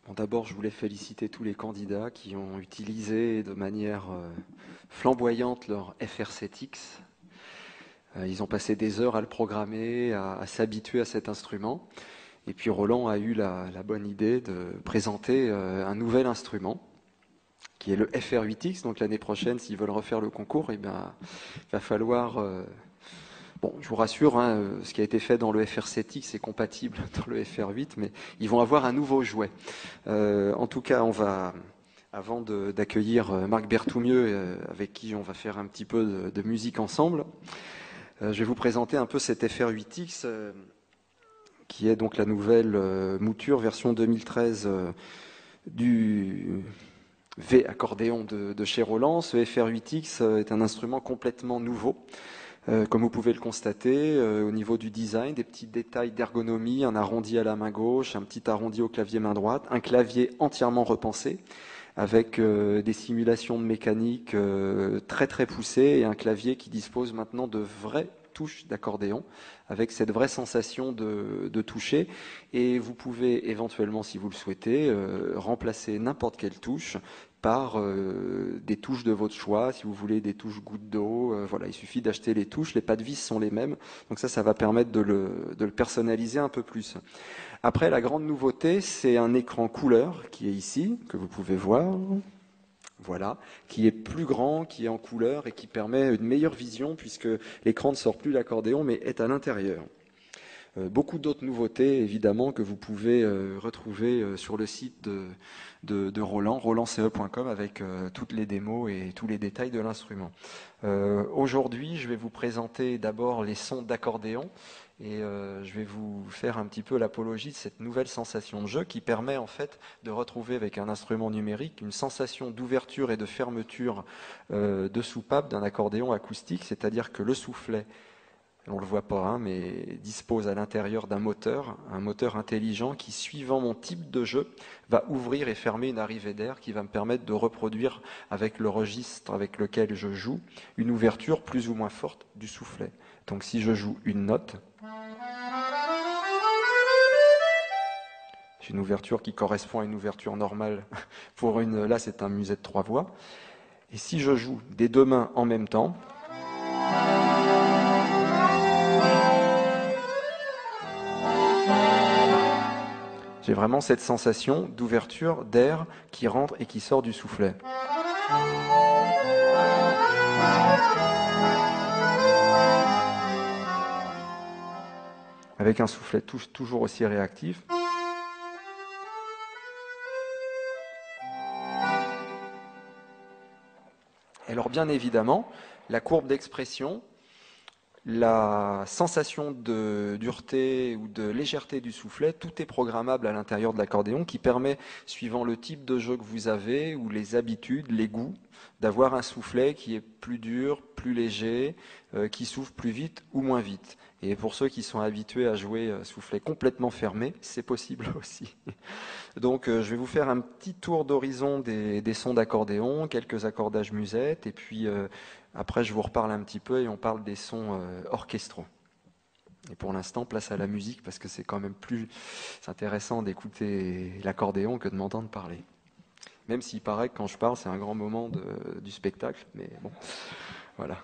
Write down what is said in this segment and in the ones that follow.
Bon, d'abord, je voulais féliciter tous les candidats qui ont utilisé de manière flamboyante leur FR7X. Ils ont passé des heures à le programmer, à s'habituer à cet instrument. Et puis Roland a eu la bonne idée de présenter un nouvel instrument, qui est le FR8X. Donc l'année prochaine, s'ils veulent refaire le concours, eh bien, il va falloir... bon, je vous rassure, hein, ce qui a été fait dans le FR7X est compatible dans le FR8, mais ils vont avoir un nouveau jouet. En tout cas, avant d'accueillir Marc Berthoumieux, avec qui on va faire un petit peu de musique ensemble, je vais vous présenter un peu cet FR8X, qui est donc la nouvelle mouture version 2013 du V accordéon de chez Roland. Ce FR8X est un instrument complètement nouveau. Comme vous pouvez le constater, au niveau du design, des petits détails d'ergonomie, un arrondi à la main gauche, un petit arrondi au clavier main droite, un clavier entièrement repensé, avec des simulations de mécanique très très poussées, et un clavier qui dispose maintenant de vraies touches d'accordéon, avec cette vraie sensation de toucher. Et vous pouvez éventuellement, si vous le souhaitez, remplacer n'importe quelle touche par des touches de votre choix. Si vous voulez des touches gouttes d'eau, voilà, il suffit d'acheter les touches, les pas de vis sont les mêmes, donc ça va permettre de le personnaliser un peu plus. Après, la grande nouveauté, c'est un écran couleur qui est ici, que vous pouvez voir, voilà, qui est plus grand, qui est en couleur et qui permet une meilleure vision, puisque l'écran ne sort plus l'accordéon mais est à l'intérieur. Beaucoup d'autres nouveautés, évidemment, que vous pouvez retrouver sur le site de Roland, rolandce.com, avec toutes les démos et tous les détails de l'instrument. Aujourd'hui, je vais vous présenter d'abord les sons d'accordéon, et je vais vous faire un petit peu l'apologie de cette nouvelle sensation de jeu qui permet en fait de retrouver avec un instrument numérique une sensation d'ouverture et de fermeture de soupape d'un accordéon acoustique, c'est-à-dire que le soufflet, on ne le voit pas, hein, mais dispose à l'intérieur d'un moteur, un moteur intelligent qui, suivant mon type de jeu, va ouvrir et fermer une arrivée d'air qui va me permettre de reproduire avec le registre avec lequel je joue une ouverture plus ou moins forte du soufflet. Donc si je joue une note, j'ai une ouverture qui correspond à une ouverture normale pour une... Là, c'est un muset de 3 voix. Et si je joue des deux mains en même temps, j'ai vraiment cette sensation d'ouverture d'air qui rentre et qui sort du soufflet. Avec un soufflet toujours aussi réactif. Et alors bien évidemment, la courbe d'expression, la sensation de dureté ou de légèreté du soufflet, tout est programmable à l'intérieur de l'accordéon qui permet, suivant le type de jeu que vous avez ou les habitudes, les goûts, d'avoir un soufflet qui est plus dur, plus léger, qui souffle plus vite ou moins vite. Et pour ceux qui sont habitués à jouer soufflet complètement fermé, c'est possible aussi. Donc je vais vous faire un petit tour d'horizon des sons d'accordéon, quelques accordages musettes, et puis après je vous reparle un petit peu et on parle des sons orchestraux. Et pour l'instant, place à la musique parce que c'est quand même plus intéressant d'écouter l'accordéon que de m'entendre parler. Même s'il paraît que quand je parle, c'est un grand moment du spectacle, mais bon, voilà.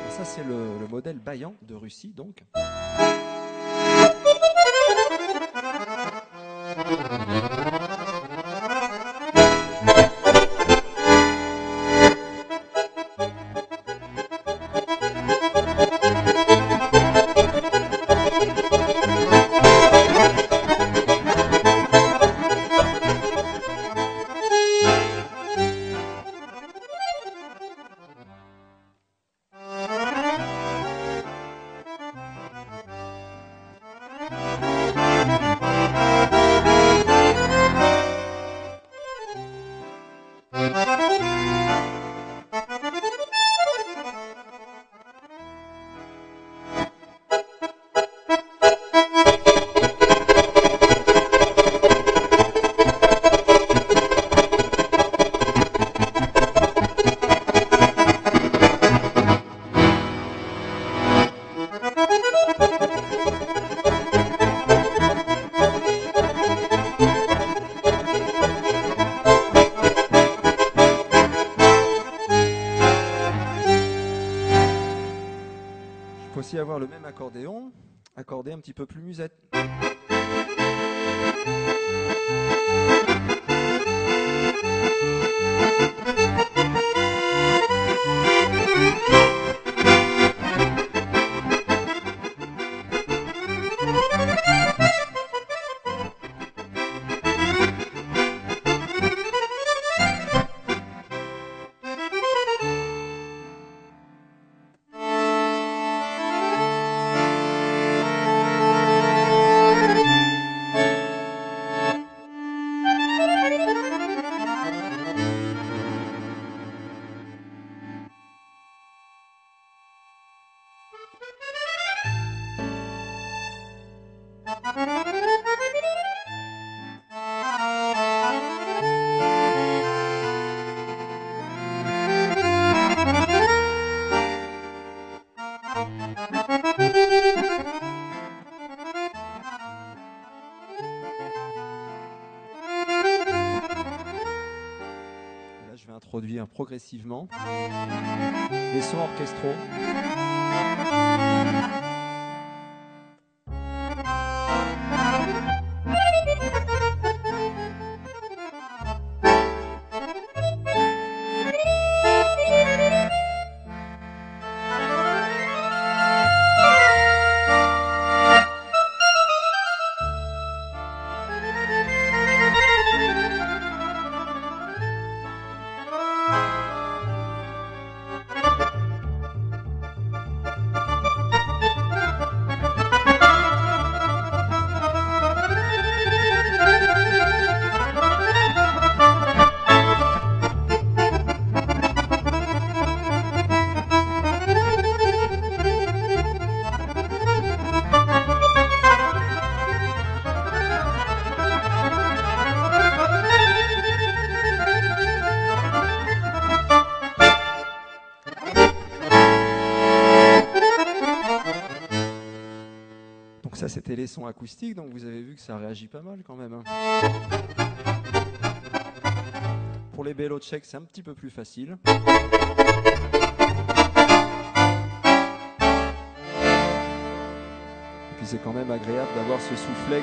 Ça, c'est le modèle Bayan de Russie, donc. aussi avoir le même accordéon, accordé un petit peu plus musette. Je vais introduire progressivement les sons orchestraux. Donc ça, c'était les sons acoustiques, donc vous avez vu que ça réagit pas mal quand même. Pour les bélotcheks, c'est un petit peu plus facile. Et puis c'est quand même agréable d'avoir ce soufflet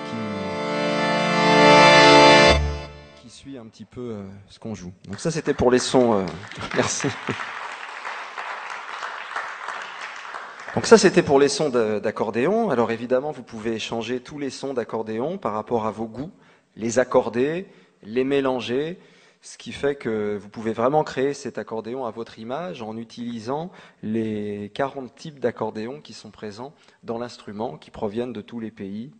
qui suit un petit peu ce qu'on joue. Donc ça, c'était pour les sons. Merci. Donc ça, c'était pour les sons d'accordéon. Alors évidemment, vous pouvez changer tous les sons d'accordéon par rapport à vos goûts, les accorder, les mélanger, ce qui fait que vous pouvez vraiment créer cet accordéon à votre image en utilisant les 40 types d'accordéons qui sont présents dans l'instrument, qui proviennent de tous les pays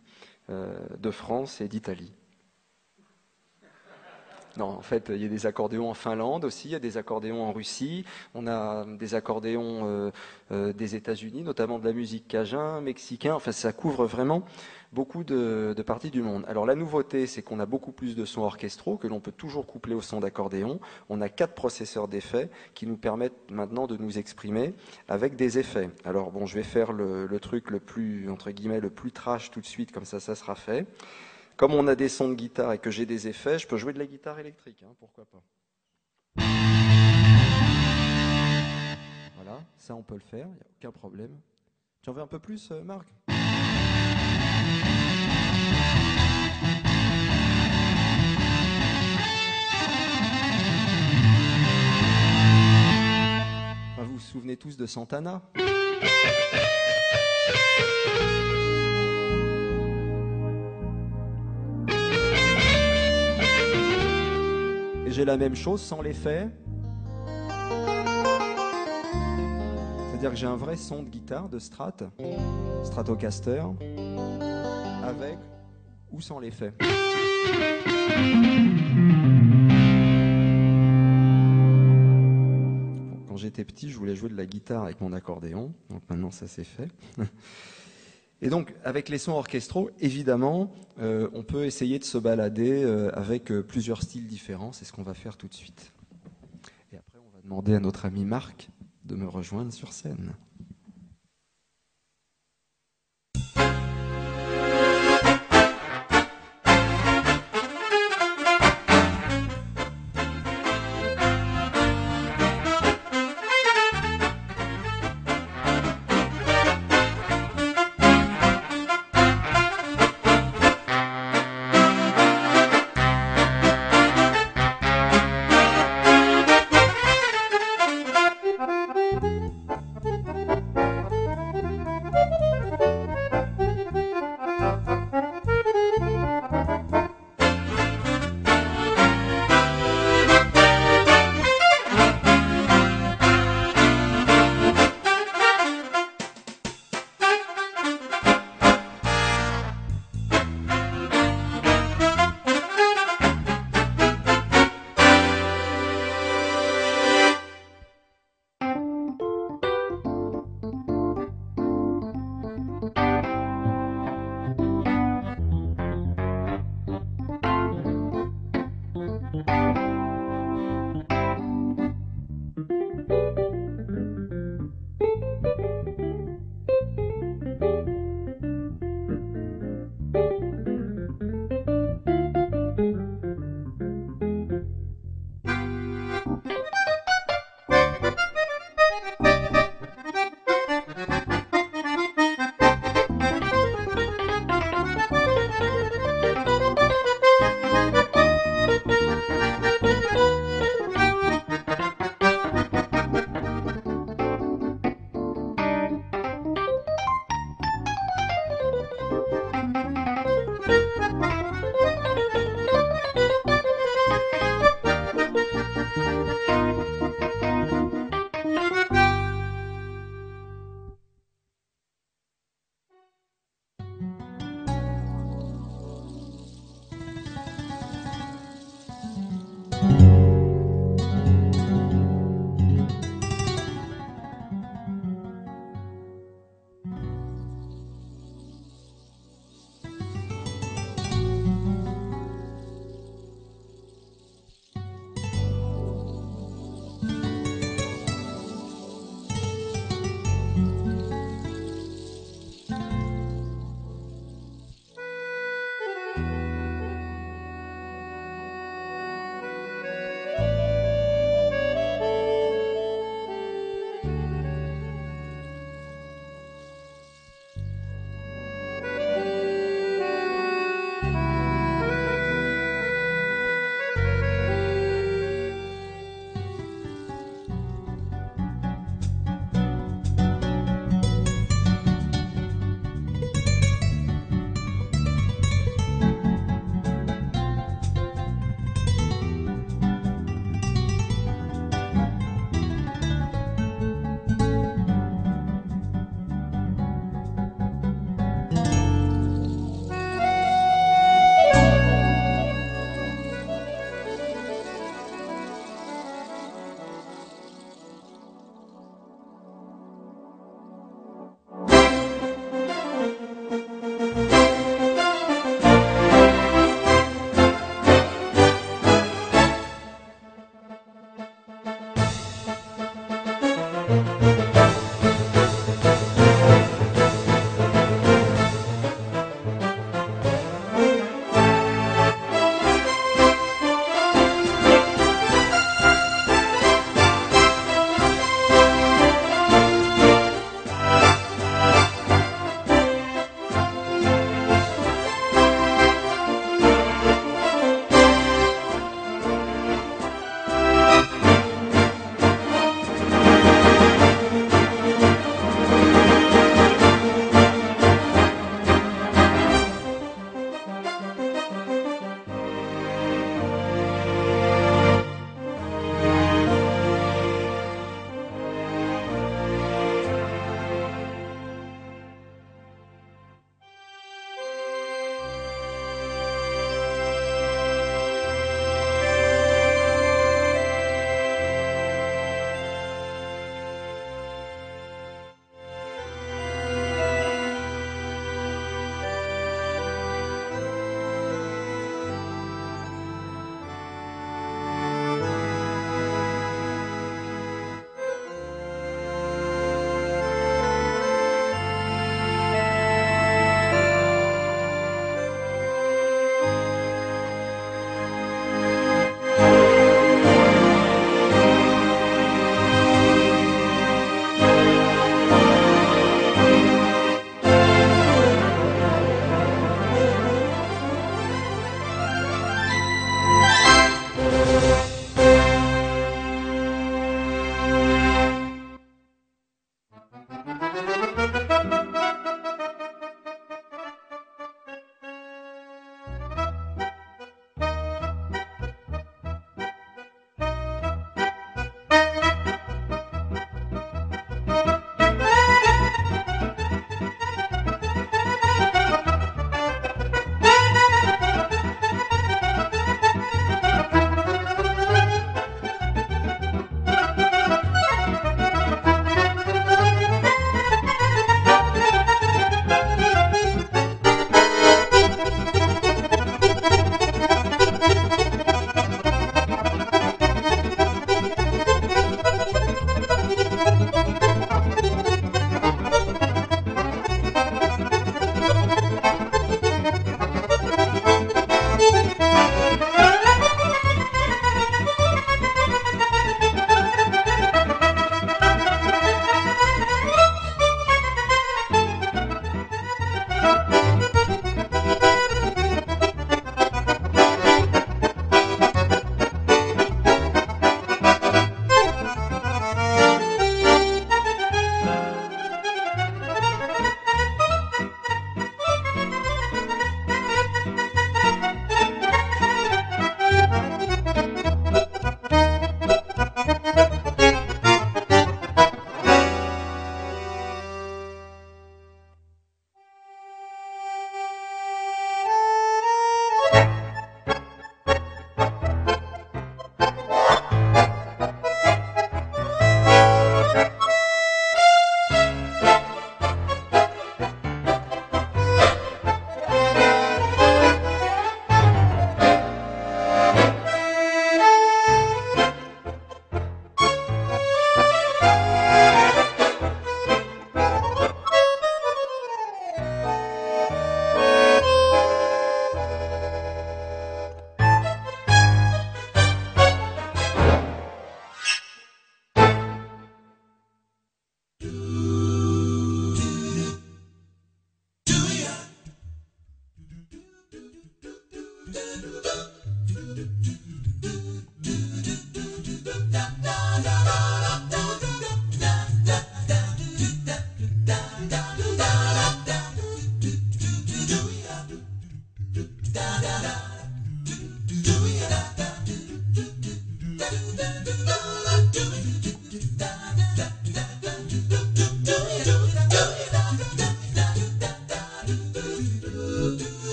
de France et d'Italie. Non, en fait, il y a des accordéons en Finlande aussi, il y a des accordéons en Russie, on a des accordéons des États-Unis, notamment de la musique cajun, mexicain, enfin ça couvre vraiment beaucoup de parties du monde. Alors la nouveauté, c'est qu'on a beaucoup plus de sons orchestraux que l'on peut toujours coupler au son d'accordéon. On a 4 processeurs d'effets qui nous permettent maintenant de nous exprimer avec des effets. Alors bon, je vais faire le truc le plus, entre guillemets, le plus trash tout de suite, comme ça sera fait. Comme on a des sons de guitare et que j'ai des effets, je peux jouer de la guitare électrique, hein, pourquoi pas. Voilà, ça on peut le faire, il n'y a aucun problème. Tu en veux un peu plus, Marc ? Enfin, vous vous souvenez tous de Santana ? J'ai la même chose sans l'effet. C'est-à-dire que j'ai un vrai son de guitare, de Strat, Stratocaster, avec ou sans l'effet. Quand j'étais petit, je voulais jouer de la guitare avec mon accordéon. Donc maintenant, ça c'est fait. Et donc, avec les sons orchestraux, évidemment, on peut essayer de se balader avec plusieurs styles différents. C'est ce qu'on va faire tout de suite. Et après, on va demander à notre ami Marc de me rejoindre sur scène.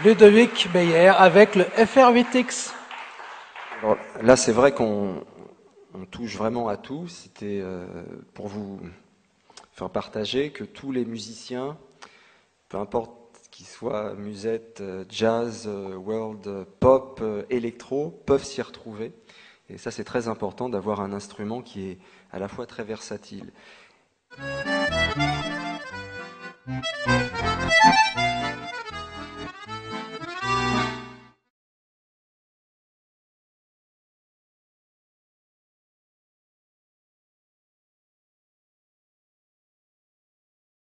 Ludovic Beyer avec le FR8X. Alors, là, c'est vrai qu'on touche vraiment à tout. C'était pour vous faire partager que tous les musiciens, peu importe qu'ils soient musette, jazz, world, pop, électro, peuvent s'y retrouver. Et ça, c'est très important d'avoir un instrument qui est à la fois très versatile.